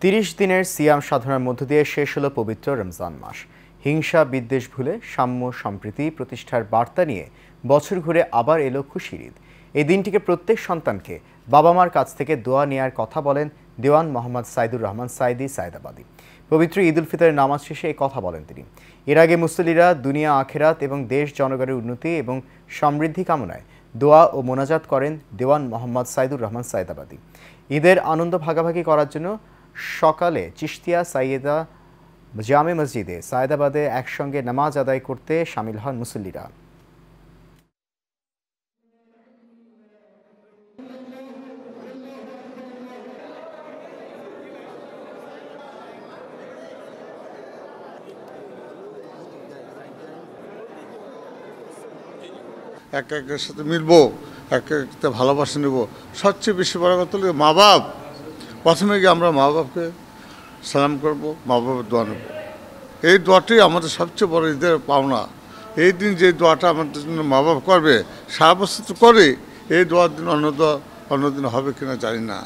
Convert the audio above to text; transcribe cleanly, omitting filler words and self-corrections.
৩০ দিনের সিয়াম সাধনার মধ্য দিয়ে শেষ হলো পবিত্র রমজান মাস। হিংসা বিদ্বেষ ভুলে সাম্য সম্প্রীতি প্রতিষ্ঠার বার্তা নিয়ে বছর ঘুরে আবার এলো খুশির ঈদ। এই দিনটিকে প্রত্যেক সন্তানকে বাবা মার কাছ থেকে দোয়া নেয়ার কথা বলেন দেওয়ান মোহাম্মদ সাইদুর রহমান সাইদি সায়দাবাদী। পবিত্র ঈদ উল ফিতরের নামাজ শেষে এই কথা বলেন তিনি। এর আগে মুসল্লিরা দুনিয়া আখেরাত এবং দেশ জনগণের উন্নতি এবং সমৃদ্ধি কামনায় দোয়া ও মোনাজাত করেন দেওয়ান মোহাম্মদ সাইদুর রহমান সায়দাবাদী। ঈদের আনন্দ ভাগাভাগি করার জন্য সকালে চিশতিয়া সাইয়েদা জামে মসজিদে সায়দাবাদে একসঙ্গে নামাজ আদায় করতে শামিল হন মুসল্লিরা। এক একের সাথে মিলবো, এক একটা ভালোবাসা নেব। সবচেয়ে বেশি বড় কথা হলো মা বাপ। প্রথমে গিয়ে আমরা মা বাপকে সালাম করব, মা বাবার দোয়া নেব। এই দোয়াটাই আমাদের সবচেয়ে বড় ঈদের পাওনা। এই দিন যে দোয়াটা আমাদের জন্য মা বাপ করবে, সারা বছর তো করে, এই দোয়ার দিন অন্য দিন হবে কিনা জানি না।